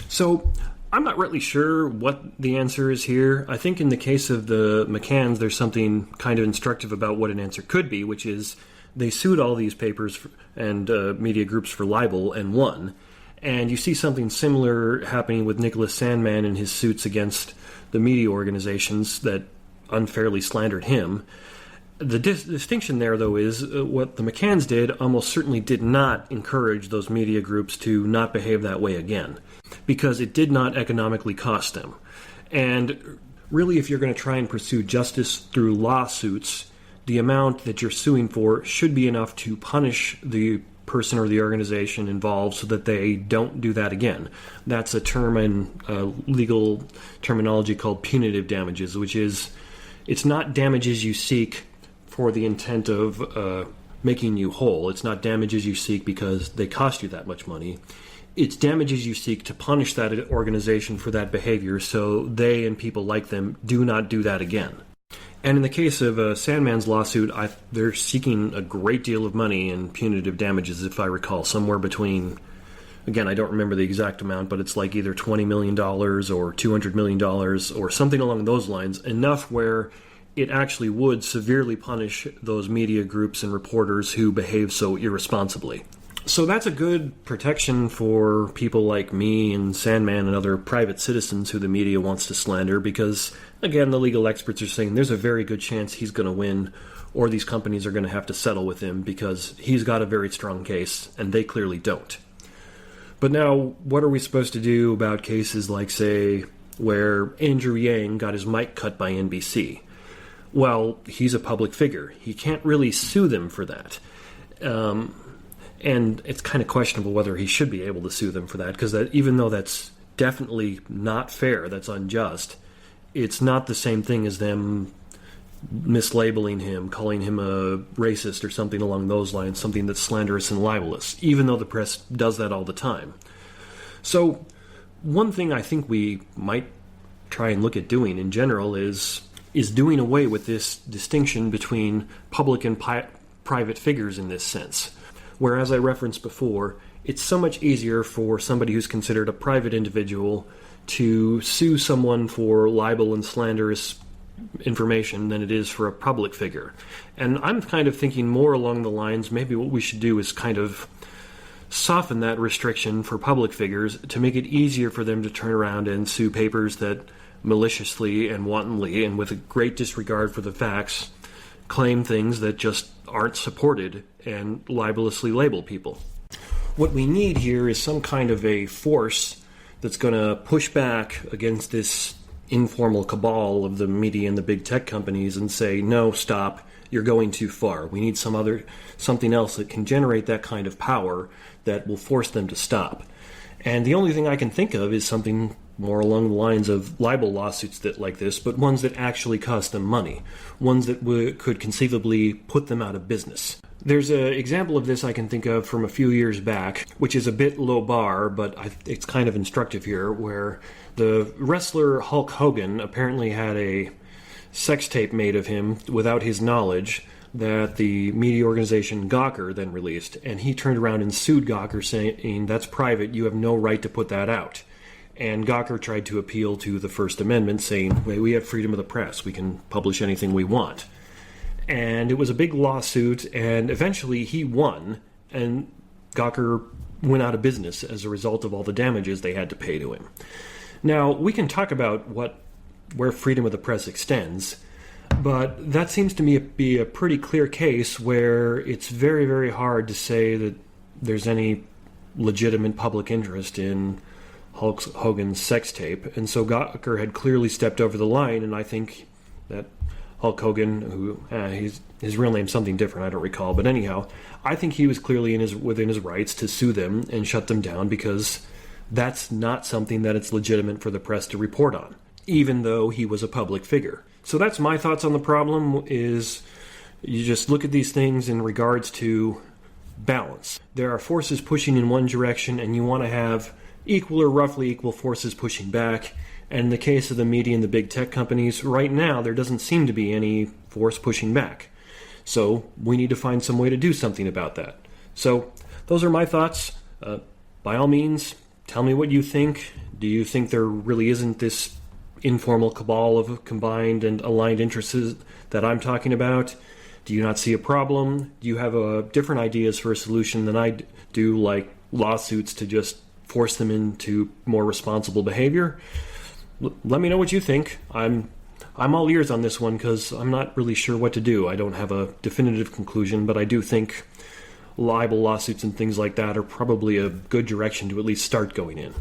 So I'm not really sure what the answer is here. I think in the case of the McCanns, there's something kind of instructive about what an answer could be, which is they sued all these papers and media groups for libel and won. And you see something similar happening with Nicholas Sandmann and his suits against the media organizations that unfairly slandered him. The distinction there, though, is what the McCanns did almost certainly did not encourage those media groups to not behave that way again, because it did not economically cost them. And really, if you're going to try and pursue justice through lawsuits, the amount that you're suing for should be enough to punish the person or the organization involved so that they don't do that again. That's a term in legal terminology called punitive damages, which is, it's not damages you seek for the intent of making you whole. It's not damages you seek because they cost you that much money. It's damages you seek to punish that organization for that behavior so they and people like them do not do that again. And in the case of Sandmann's lawsuit, they're seeking a great deal of money in punitive damages, if I recall, somewhere between, again, I don't remember the exact amount, but it's like either $20 million or $200 million or something along those lines, enough where it actually would severely punish those media groups and reporters who behave so irresponsibly. So that's a good protection for people like me and Sandmann and other private citizens who the media wants to slander, because, again, the legal experts are saying there's a very good chance he's going to win, or these companies are going to have to settle with him because he's got a very strong case, and they clearly don't. But now, what are we supposed to do about cases like, say, where Andrew Yang got his mic cut by NBC? Well, he's a public figure. He can't really sue them for that. And it's kind of questionable whether he should be able to sue them for that, because that, even though that's definitely not fair, that's unjust, it's not the same thing as them mislabeling him, calling him a racist or something along those lines, something that's slanderous and libelous, even though the press does that all the time. So one thing I think we might try and look at doing in general is doing away with this distinction between public and private figures in this sense. Where, as I referenced before, it's so much easier for somebody who's considered a private individual to sue someone for libel and slanderous information than it is for a public figure. And I'm kind of thinking more along the lines, maybe what we should do is kind of soften that restriction for public figures to make it easier for them to turn around and sue papers that maliciously and wantonly and with a great disregard for the facts claim things that just aren't supported and libelously label people. What we need here is some kind of a force that's going to push back against this informal cabal of the media and the big tech companies and say, no, stop, you're going too far. We need something else that can generate that kind of power that will force them to stop. And the only thing I can think of is something more along the lines of libel lawsuits like this, but ones that actually cost them money, ones that could conceivably put them out of business. There's an example of this I can think of from a few years back, which is a bit low bar, but it's kind of instructive here, where the wrestler Hulk Hogan apparently had a sex tape made of him without his knowledge that the media organization Gawker then released, and he turned around and sued Gawker saying, that's private, you have no right to put that out. And Gawker tried to appeal to the First Amendment, saying, we have freedom of the press, we can publish anything we want. And it was a big lawsuit, and eventually he won, and Gawker went out of business as a result of all the damages they had to pay to him. Now, we can talk about where freedom of the press extends, but that seems to me be a pretty clear case where it's very, very hard to say that there's any legitimate public interest in Hulk Hogan's sex tape. And so Gawker had clearly stepped over the line, and I think that Hulk Hogan, who his real name's something different, I don't recall. But anyhow, I think he was clearly within his rights to sue them and shut them down, because that's not something that it's legitimate for the press to report on, even though he was a public figure. So that's my thoughts on the problem, is you just look at these things in regards to balance. There are forces pushing in one direction, and you want to have equal or roughly equal forces pushing back. And in the case of the media and the big tech companies, right now there doesn't seem to be any force pushing back. So we need to find some way to do something about that. So those are my thoughts. By all means, tell me what you think. Do you think there really isn't this informal cabal of combined and aligned interests that I'm talking about? Do you not see a problem? Do you have different ideas for a solution than I do, like lawsuits to just force them into more responsible behavior? Let me know what you think. I'm all ears on this one, because I'm not really sure what to do. I don't have a definitive conclusion, but I do think libel lawsuits and things like that are probably a good direction to at least start going in.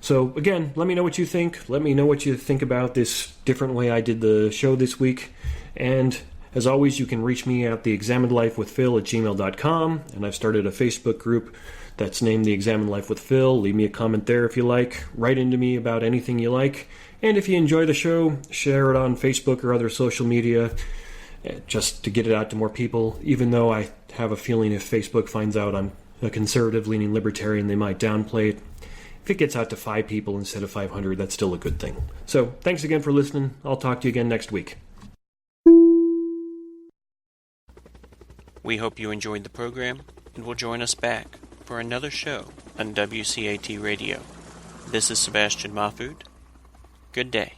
So again, let me know what you think. Let me know what you think about this different way I did the show this week. And as always, you can reach me at theexaminedlifewithphil@gmail.com, and I've started a Facebook group that's named The Examined Life with Phil. Leave me a comment there if you like. Write into me about anything you like. And if you enjoy the show, share it on Facebook or other social media, just to get it out to more people. Even though I have a feeling if Facebook finds out I'm a conservative-leaning libertarian, they might downplay it. If it gets out to 5 people instead of 500, that's still a good thing. So thanks again for listening. I'll talk to you again next week. We hope you enjoyed the program and will join us back for another show on WCAT Radio. This is Sebastian Mahfood. Good day.